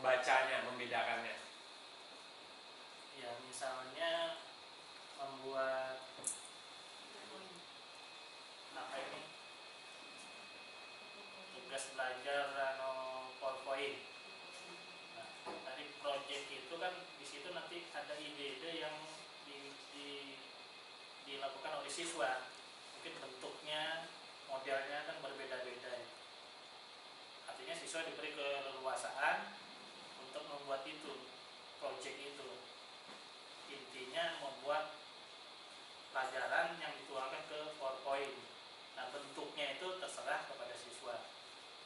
membacanya, membedakannya? Ya, misalnya membuat apa ini tugas belajar PowerPoint. Nah, tadi project itu kan di situ nanti ada ide-ide yang dilakukan oleh siswa. Mungkin bentuknya, modelnya kan berbeda-beda ya. Artinya siswa diberi keleluasaan untuk membuat itu, project itu. Intinya membuat pelajaran yang dituangkan ke PowerPoint. Nah, bentuknya itu terserah kepada siswa.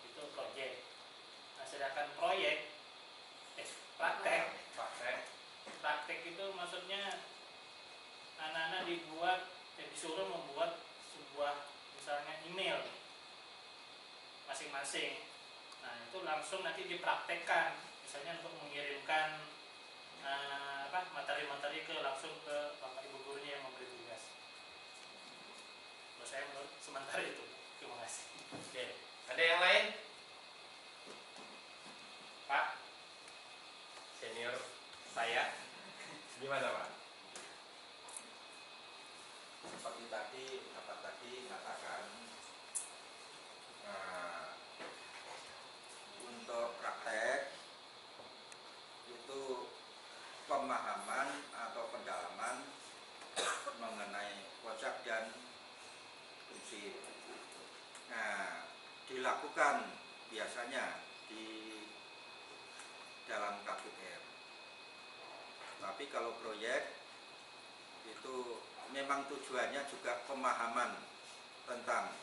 Itu project. Nah, sedangkan praktek itu maksudnya anak-anak disuruh membuat sebuah misalnya email masing-masing. Nah, itu langsung nanti dipraktekkan, misalnya untuk mengirimkan materi-materi langsung ke bapak ibu gurunya yang memberi tugas. Menurut saya sementara itu. Terima kasih. Oke, ada yang lain? Pak, senior saya, gimana Pak? Seperti tadi, Bapak tadi mengatakan untuk praktek itu pemahaman atau pendalaman mengenai konsep dan fungsi. Nah, dilakukan biasanya di dalam KPR. Tapi kalau proyek itu memang tujuannya juga pemahaman tentang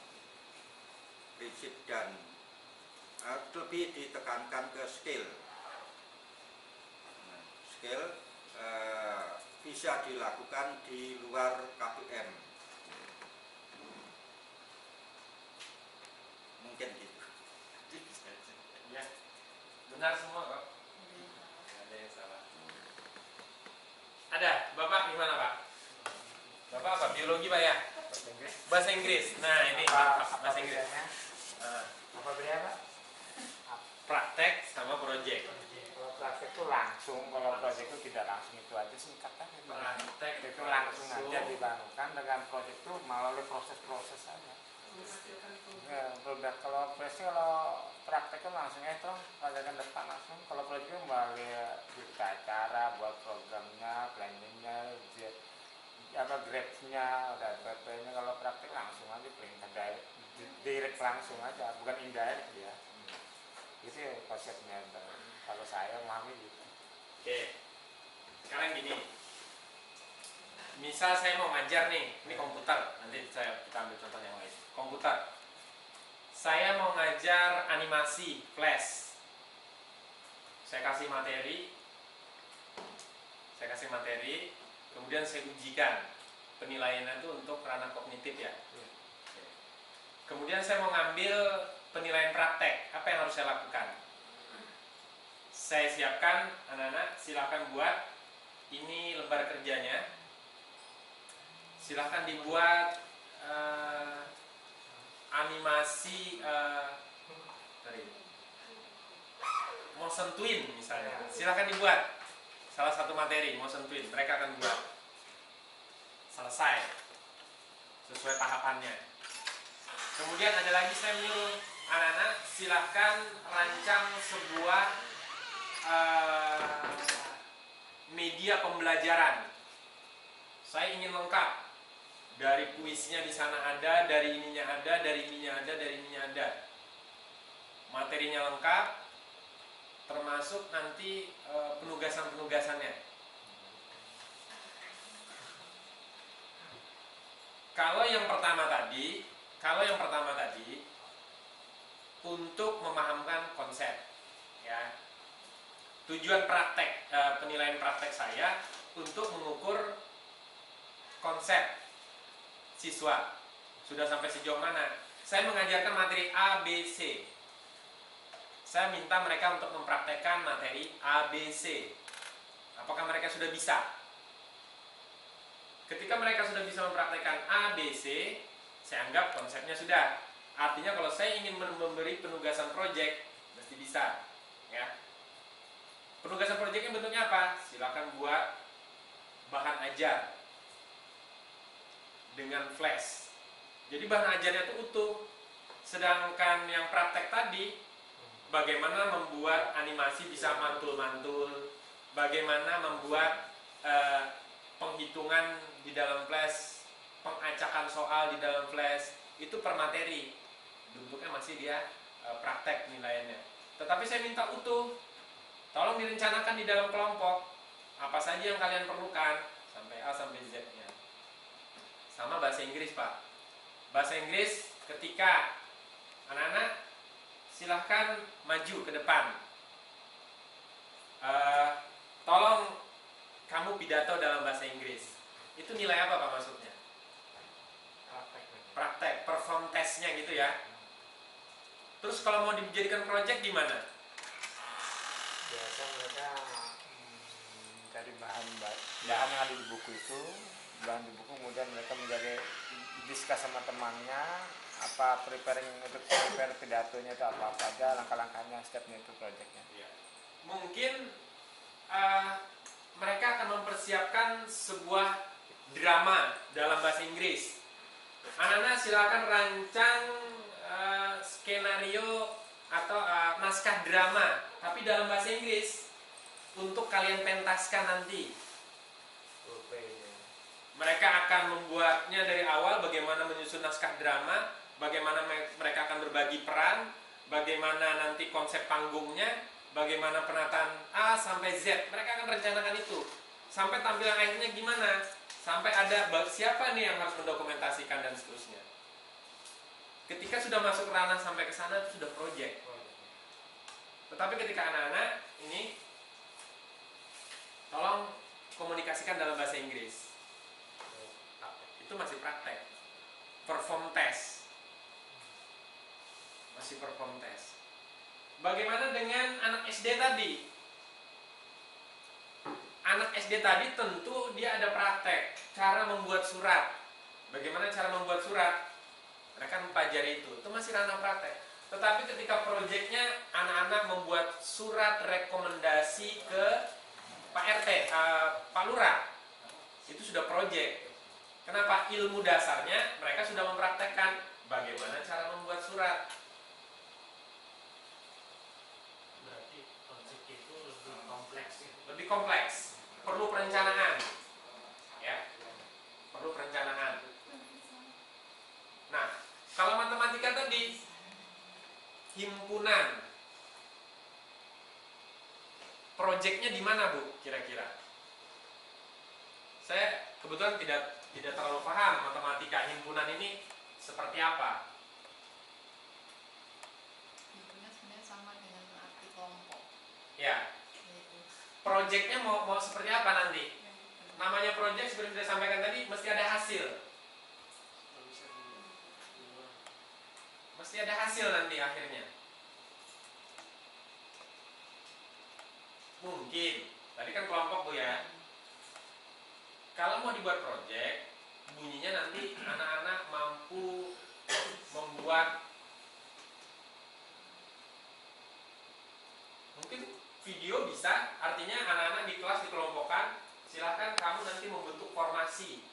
prinsip dan lebih ditekankan ke skill. Nah, skill bisa dilakukan di luar KPM. Mungkin gitu. Ya, benar semua kok. Nggak ada yang salah. Ada, Bapak gimana Pak? Bapak apa? Biologi Pak ya? Bahasa Inggris. Bahasa Inggris. Nah ini bahasa Inggris. Apa beda Pak? Praktek sama project. Kalau praktek itu langsung, kalau proyek itu tidak langsung, itu aja singkat aja. Praktek Itu langsung aja dilakukan, dengan proyek itu melalui proses-proses saja. Ya, kalau praktek kan langsung itu pelajaran depan langsung. Kalau proyek itu melalui berita acara, buat programnya, planningnya, grade-nya, dan PP-nya. Kalau praktek langsung aja, perintah direct langsung aja, bukan indirect ya. Itu konsepnya kalau saya memahami gitu. Oke, sekarang gini, misal saya mau ngajar nih, ini komputer, nanti kita ambil contoh yang lain. Komputer, saya mau ngajar animasi flash, saya kasih materi, kemudian saya ujikan penilaiannya itu untuk ranah kognitif ya. Kemudian saya mau ngambil penilaian praktek, apa yang harus saya lakukan? Saya siapkan anak-anak, silakan buat ini lembar kerjanya, silakan dibuat animasi motion twin misalnya, silakan dibuat salah satu materi motion twin, mereka akan buat selesai sesuai tahapannya. Kemudian ada lagi saya menyuruh anak-anak silahkan rancang sebuah media pembelajaran. Saya ingin lengkap, dari kuisnya di sana ada, dari ininya ada, dari ininya ada, dari ininya ada. Materinya lengkap, termasuk nanti penugasan-penugasannya. Kalau yang pertama tadi untuk memahamkan konsep, ya. Tujuan praktek, penilaian praktek saya untuk mengukur konsep siswa sudah sampai sejauh mana. Saya mengajarkan materi A, B, C. Saya minta mereka untuk mempraktekkan materi A, B, C. Apakah mereka sudah bisa? Ketika mereka sudah bisa mempraktekkan A, B, C, saya anggap konsepnya sudah. Artinya kalau saya ingin memberi penugasan proyek, mesti bisa, ya. Penugasan proyeknya bentuknya apa? Silakan buat bahan ajar dengan flash. Jadi bahan ajarnya itu utuh. Sedangkan yang praktek tadi, bagaimana membuat animasi bisa mantul-mantul, bagaimana membuat penghitungan di dalam flash, pengacakan soal di dalam flash, itu per materi. Bentuknya masih dia praktek nilainya. Tetapi saya minta utuh. Tolong direncanakan di dalam kelompok apa saja yang kalian perlukan sampai A sampai Z-nya. Sama bahasa Inggris, Pak. Bahasa Inggris ketika anak-anak silahkan maju ke depan. Tolong kamu pidato dalam bahasa Inggris. Itu nilai apa Pak maksudnya? Praktek, perform testnya gitu ya. Terus kalau mau dijadikan project gimana? Biasa mereka dari bahan yang ada di buku itu, bahan di buku, kemudian mereka menjadi diskus sama temannya, apa untuk prepare pidatonya itu apa aja, langkah-langkahnya, stepnya itu projectnya. Mungkin mereka akan mempersiapkan sebuah drama dalam bahasa Inggris. Anak-anak silakan rancang skenario atau naskah drama, tapi dalam bahasa Inggris untuk kalian pentaskan nanti. Mereka akan membuatnya dari awal, bagaimana menyusun naskah drama, bagaimana mereka akan berbagi peran, bagaimana nanti konsep panggungnya, bagaimana penataan A sampai Z. Mereka akan rencanakan itu. Sampai tampilan akhirnya gimana, sampai ada siapa nih yang harus mendokumentasikan dan seterusnya. Ketika sudah masuk ranah sampai ke sana itu sudah project. Tetapi ketika anak-anak ini tolong komunikasikan dalam bahasa Inggris. Itu masih praktek. Perform test. Masih perform test. Bagaimana dengan anak SD tadi? Anak SD tadi tentu dia ada praktek, cara membuat surat. Bagaimana cara membuat surat? Mereka mempelajari itu masih ranah praktek. Tetapi ketika proyeknya anak-anak membuat surat rekomendasi ke Pak RT, Pak Lurah, itu sudah proyek. Kenapa? Ilmu dasarnya mereka sudah mempraktekkan bagaimana cara membuat surat. Berarti konsep itu lebih kompleks ya. Lebih kompleks, perlu perencanaan, ya, perlu perencanaan. Nah, kalau matematika tadi himpunan, proyeknya di mana Bu? Kira-kira? Saya kebetulan tidak terlalu paham matematika himpunan ini seperti apa. Himpunan sebenarnya sama dengan arti kelompok. Ya, Yaitu. proyeknya mau seperti apa nanti? Namanya proyek seperti saya sampaikan tadi mesti ada hasil. Mesti ada hasil nanti akhirnya. Mungkin, tadi kan kelompok Bu ya. Kalau mau dibuat proyek, bunyinya nanti anak-anak mampu membuat mungkin video bisa, artinya anak-anak di kelas dikelompokkan, silahkan kamu nanti membentuk formasi.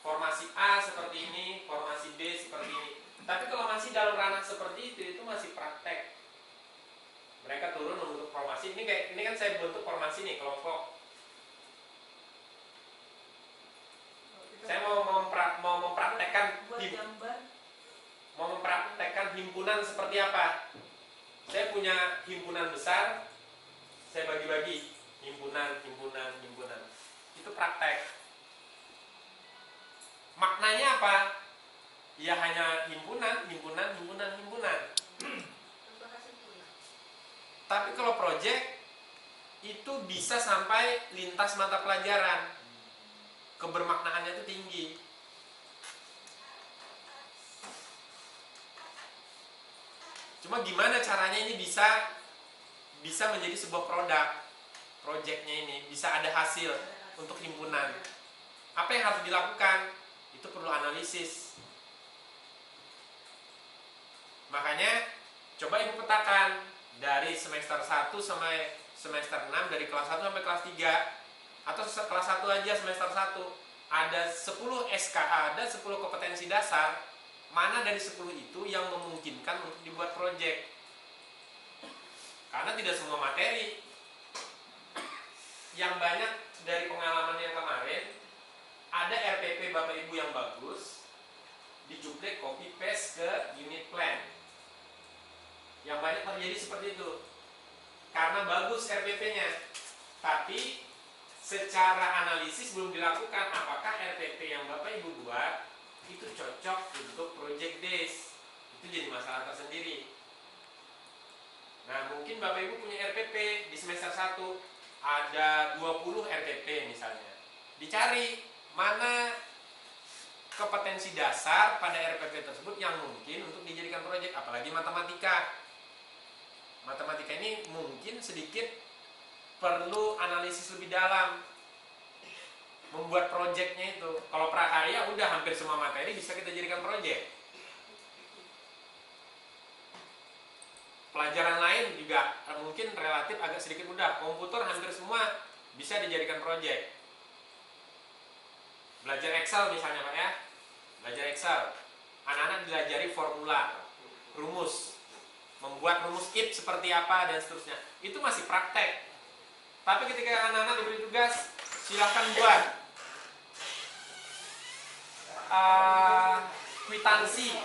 Formasi A seperti ini, formasi B seperti ini. Tapi kalau masih dalam ranah seperti itu masih praktek. Mereka turun membentuk formasi. Ini kan saya bentuk formasi nih, kelompok. Saya mau mempraktekkan mau mempraktekkan himpunan seperti apa. Saya punya himpunan besar, saya bagi-bagi himpunan. Itu praktek. Maknanya apa? Ya hanya himpunan. Tapi kalau proyek itu bisa sampai lintas mata pelajaran. Kebermaknaannya itu tinggi. Cuma gimana caranya ini bisa menjadi sebuah produk. Proyeknya ini bisa ada hasil untuk himpunan. Apa yang harus dilakukan? Itu perlu analisis. Makanya coba Ibu petakan dari semester 1 sampai semester 6, dari kelas 1 sampai kelas 3, atau kelas 1 aja semester 1, ada 10 SKA, ada 10 kompetensi dasar, mana dari 10 itu yang memungkinkan untuk dibuat proyek. Karena tidak semua materi. Yang banyak dari pengalaman yang kemarin, ada RPP Bapak Ibu yang bagus, dicuplek copy paste ke unit plan. Yang banyak terjadi seperti itu. Karena bagus RPP-nya, tapi secara analisis belum dilakukan apakah RPP yang Bapak Ibu buat itu cocok untuk project base. Itu jadi masalah tersendiri. Nah, mungkin Bapak Ibu punya RPP di semester 1 ada 20 RPP misalnya. Dicari mana kompetensi dasar pada RPP tersebut yang mungkin untuk dijadikan proyek, apalagi matematika. Matematika ini mungkin sedikit perlu analisis lebih dalam membuat proyeknya itu. Kalau prakarya udah hampir semua materi bisa kita jadikan proyek. Pelajaran lain juga mungkin relatif agak sedikit mudah. Komputer hampir semua bisa dijadikan proyek. Belajar Excel misalnya Pak ya. Belajar Excel. Anak-anak dilajari formula, rumus, membuat rumus if seperti apa dan seterusnya. Itu masih praktek. Tapi ketika anak-anak diberi tugas, silakan buat kwitansi,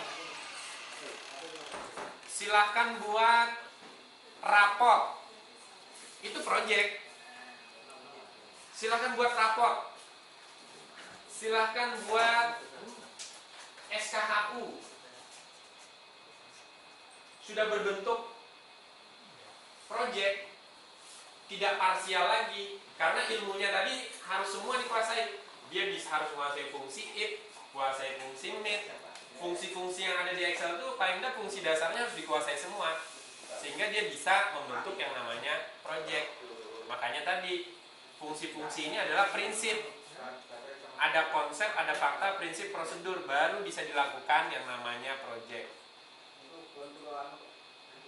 silahkan buat raport, itu proyek. Silahkan buat raport, silahkan buat SKHU, sudah berbentuk proyek, tidak parsial lagi, karena ilmunya tadi harus semua dikuasai. Dia harus menguasai fungsi if, kuasai fungsi net, fungsi-fungsi yang ada di Excel itu paling tidak fungsi dasarnya harus dikuasai semua, sehingga dia bisa membentuk yang namanya project. Makanya tadi fungsi-fungsi ini adalah prinsip, ada konsep, ada fakta, prinsip, prosedur, baru bisa dilakukan yang namanya project.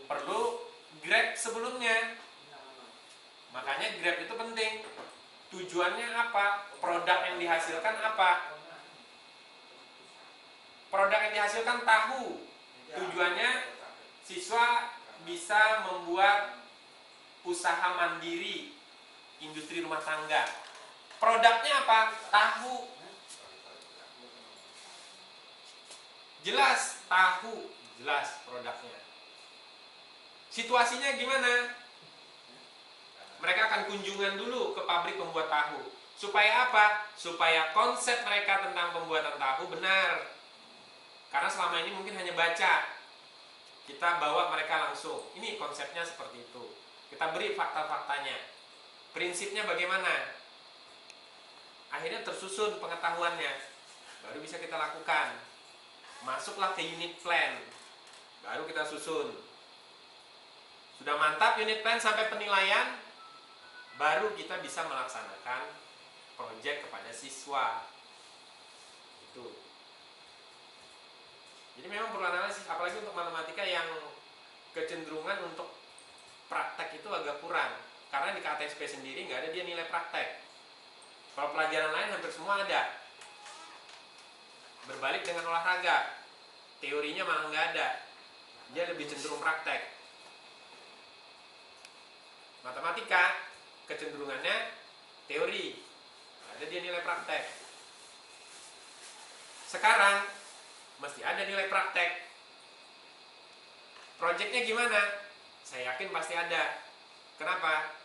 Perlu grab sebelumnya, makanya grab itu penting. Tujuannya apa? Produk yang dihasilkan apa? Produk yang dihasilkan tahu. Tujuannya siswa bisa membuat usaha mandiri, industri rumah tangga. Produknya apa? Tahu. Jelas, tahu, jelas produknya. Situasinya gimana? Mereka akan kunjungan dulu ke pabrik pembuat tahu. Supaya apa? Supaya konsep mereka tentang pembuatan tahu benar. Karena selama ini mungkin hanya baca. Kita bawa mereka langsung. Ini konsepnya seperti itu. Kita beri fakta-faktanya. Prinsipnya bagaimana? Akhirnya tersusun pengetahuannya. Baru bisa kita lakukan. Masuklah ke unit plan. Baru kita susun. Sudah mantap unit plan sampai penilaian, baru kita bisa melaksanakan proyek kepada siswa. Itu. Jadi memang perlu analisis, apalagi untuk matematika yang kecenderungan untuk praktek itu agak kurang. Karena di KTSP sendiri nggak ada dia nilai praktek. Kalau pelajaran lain hampir semua ada. Berbalik dengan olahraga, teorinya malah nggak ada. Dia lebih cenderung praktek. Matematika kecenderungannya teori, ada dia nilai praktek. Sekarang mesti ada nilai praktek. Proyeknya gimana? Saya yakin pasti ada. Kenapa?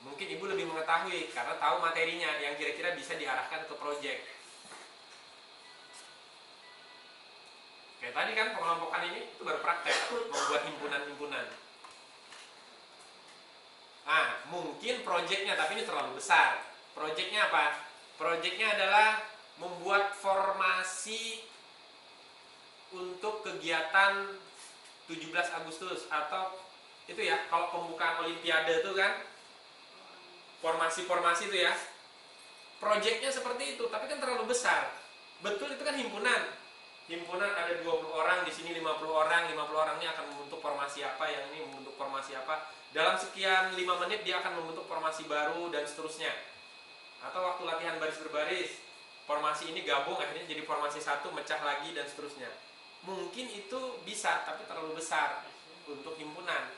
Mungkin ibu lebih mengetahui karena tahu materinya yang kira-kira bisa diarahkan ke proyek. Kayak tadi kan pengelompokan ini itu baru praktek, membuat himpunan-himpunan. Nah, mungkin proyeknya, tapi ini terlalu besar. Proyeknya apa? Proyeknya adalah membuat formasi untuk kegiatan 17 Agustus atau itu ya, kalau pembukaan Olimpiade itu kan formasi-formasi itu ya. Proyeknya seperti itu, tapi kan terlalu besar. Betul itu kan himpunan. himpunan ada 20 orang, di sini 50 orang, 50 orang ini akan membentuk formasi apa, yang ini membentuk formasi apa. Dalam sekian 5 menit dia akan membentuk formasi baru dan seterusnya. Atau waktu latihan baris berbaris, formasi ini gabung akhirnya jadi formasi satu, mecah lagi dan seterusnya. Mungkin itu bisa, tapi terlalu besar untuk himpunan.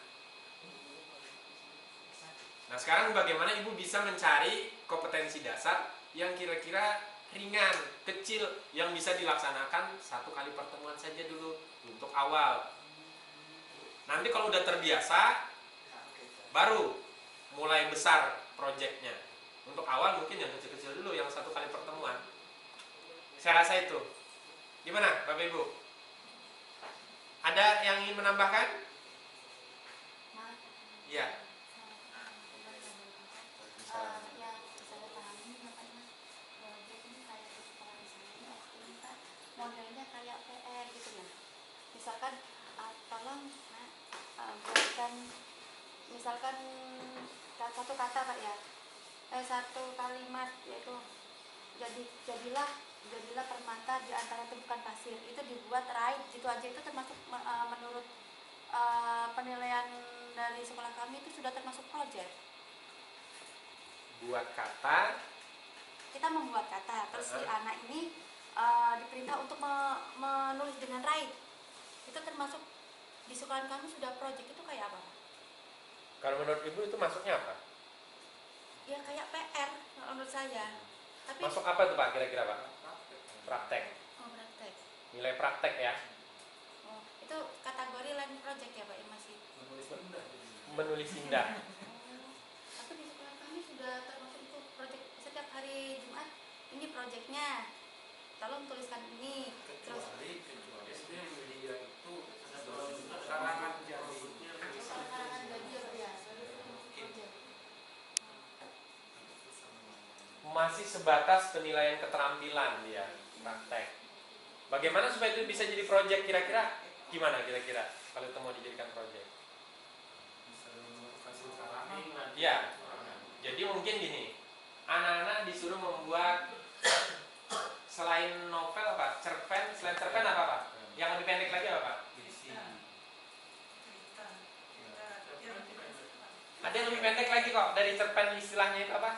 Nah, sekarang bagaimana Ibu bisa mencari kompetensi dasar yang kira-kira ringan, kecil, yang bisa dilaksanakan 1 kali pertemuan saja dulu untuk awal. Nanti kalau udah terbiasa, baru mulai besar proyeknya. Untuk awal mungkin yang kecil-kecil dulu, yang 1 kali pertemuan. Saya rasa itu. Gimana Bapak Ibu? Ada yang ingin menambahkan? Iya. Yang saya pahami makanya proyek ini kayak di sekolah di sana ini waktu ini kan modelnya kayak PR gitu ya. Misalkan tolong buatkan misalkan satu kata Pak ya, satu kalimat yaitu jadilah permata di antara tumpukan pasir, itu dibuat right gitu aja, itu termasuk menurut penilaian dari sekolah kami itu sudah termasuk proyek. Buat kata, Kita membuat kata, terus si anak ini diperintah untuk menulis dengan right, itu termasuk di sekolah kami sudah proyek. Itu kayak apa? kalau menurut Ibu itu masuknya apa? Ya kayak PR menurut saya. Tapi Masuk apa tuh Pak kira-kira Pak? Praktek. oh, praktek. Nilai praktek ya. Oh, itu kategori lain proyek ya Pak ya masih. Menulis indah. Tapi di sekolah kami sudah termasuk itu proyek. Setiap hari Jumat ini proyeknya, tolong tuliskan ini. Terus karangan jadi karangan gaji ya. Masih sebatas penilaian keterampilan dia, praktek. Bagaimana supaya itu bisa jadi proyek kira-kira? Gimana kira-kira kalau itu mau dijadikan proyek? Ya, jadi mungkin gini, anak-anak disuruh membuat selain novel apa? Cerpen, selain cerpen apa Pak? Yang lebih pendek lagi apa Pak? Ada yang lebih pendek lagi kok dari cerpen, istilahnya itu apa?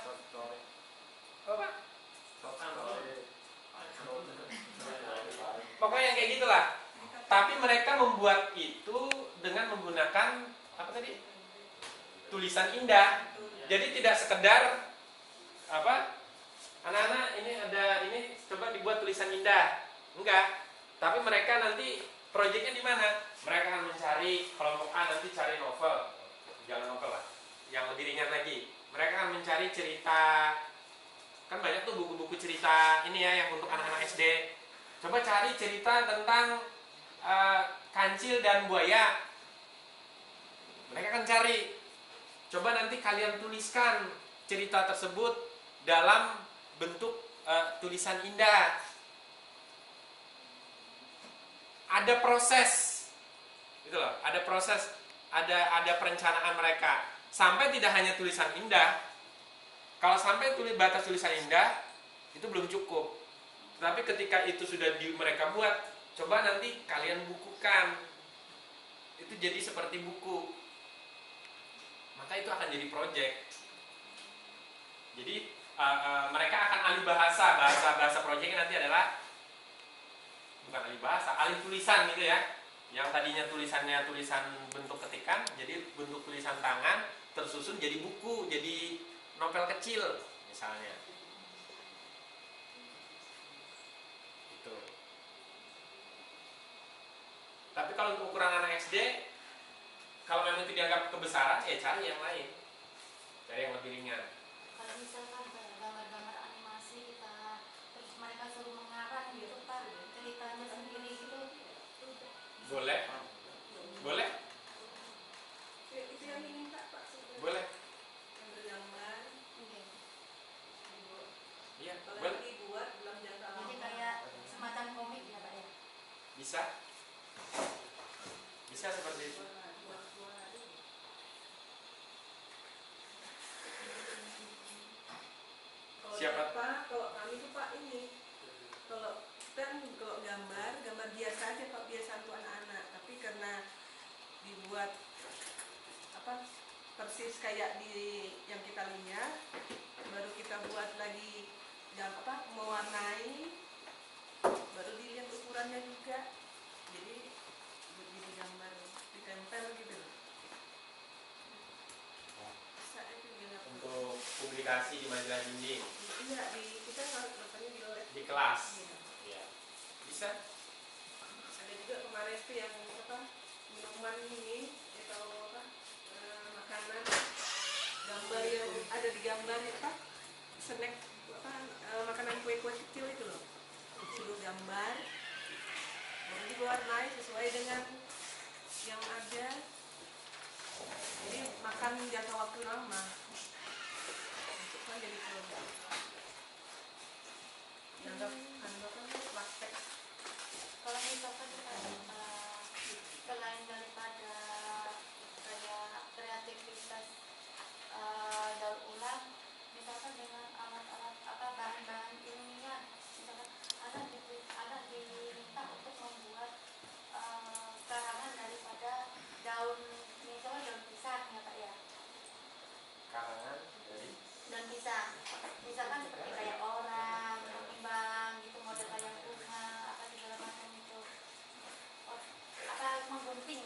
Apa? Pokoknya yang kayak gitulah. Tapi mereka membuat itu dengan menggunakan apa tadi? Tulisan indah. Jadi tidak sekedar apa? Anak-anak ini ada ini coba dibuat tulisan indah. Enggak. Tapi mereka nanti proyeknya di mana? Mereka akan mencari kelompok A nanti cari novel. Jangan novel lah. Yang lebih ringan lagi. Mereka akan mencari cerita. Kan banyak tuh buku-buku cerita ini ya yang untuk anak-anak SD. Coba cari cerita tentang kancil dan buaya. Mereka akan cari. Coba nanti kalian tuliskan cerita tersebut dalam bentuk tulisan indah. Ada proses, gitu loh. Ada proses, ada perencanaan mereka. Sampai tidak hanya tulisan indah. Kalau sampai batas tulisan indah itu belum cukup. Tapi ketika itu sudah mereka buat, coba nanti kalian bukukan. Itu jadi seperti buku. Maka itu akan jadi proyek. Jadi mereka akan alih bahasa. Bahasa proyeknya nanti adalah bukan alih bahasa, alih tulisan gitu ya. Yang tadinya tulisannya tulisan bentuk ketikan, jadi bentuk tulisan tangan, tersusun jadi buku, jadi novel kecil misalnya. Itu. Tapi kalau untuk ukuran anak SD, kalau memang itu dianggap kebesaran, ya cari yang lain, cari yang lebih ringan. Kalau misalkan gambar-gambar animasi kita terus mereka suruh mengarang gitu Pak, ceritanya sendiri gitu. Boleh? Boleh? Itu yang diminta Pak. Boleh? Gambar gambar. Oke. Iya, Kalau boleh. yang dibuat dalam jangka Jadi lama. kayak semacam komik ya Pak ya. Bisa? Bisa seperti itu. Kalau Siapa? Pak, kalau kami tuh Pak ini, kalau kan kalau gambar persis kayak di yang kita lihat, baru kita buat lagi mewarnai, baru dilihat ukurannya juga, jadi gambar ditempel gitu loh. Bisa itu juga Untuk publikasi di majalah dinding, iya, kita makanya di lab di kelas. iya. Ya. Bisa. Ada juga kemarin tuh yang minuman ini atau makanan, gambar yang ada di gambar snack makanan kue-kue kecil itu loh, disuruh gambar baru diwarnai sesuai dengan yang ada, jadi makan jangka waktu lama untuk kan jadi produk dianggap praktek. Kalau misalkan selain daripada kayak kreativitas daur ulang, misalkan dengan alat-alat bahan-bahan ilmiah, misalkan anak diminta untuk membuat karangan daripada daun, misalnya daun pisang ya Pak ya, Karangan dari daun pisang, misalkan seperti kayak orang, kembang gitu, model kayak bunga apa segala macam itu, menggunting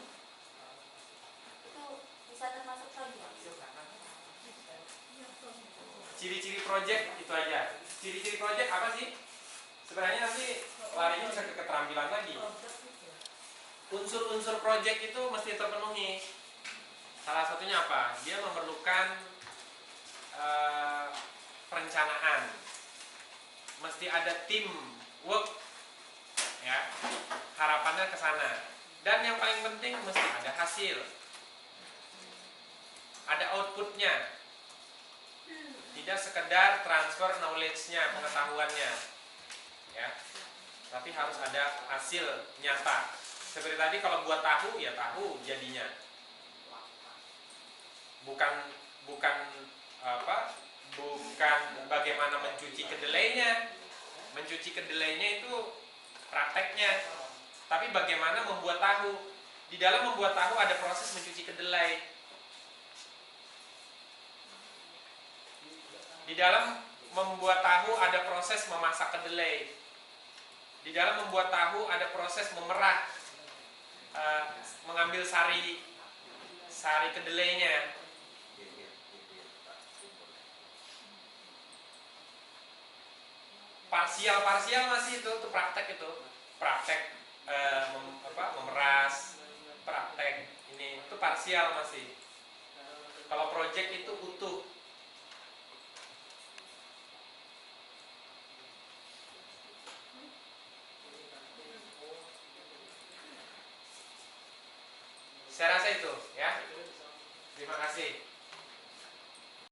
itu bisa termasuk proyek. ciri-ciri project itu aja. Ciri-ciri project apa sih? Sebenarnya nanti larinya bisa ke keterampilan lagi. Unsur-unsur project itu mesti terpenuhi. Salah satunya apa? Dia memerlukan perencanaan. Mesti ada tim work, ya. Harapannya ke sana. Dan yang paling penting mesti ada hasil, ada outputnya. Tidak sekedar transfer knowledge-nya, pengetahuannya, ya. Tapi harus ada hasil nyata. Seperti tadi kalau buat tahu, ya tahu jadinya. Bukan bagaimana mencuci kedelainya. Mencuci kedelainya itu prakteknya. Tapi bagaimana membuat tahu. Di dalam membuat tahu ada proses mencuci kedelai. Di dalam membuat tahu ada proses memasak kedelai. Di dalam membuat tahu ada proses memerah, mengambil sari kedelainya. Parsial masih itu praktek itu. Praktek memeras, praktek ini itu parsial masih. Kalau project itu utuh. Saya rasa itu, ya. Terima kasih.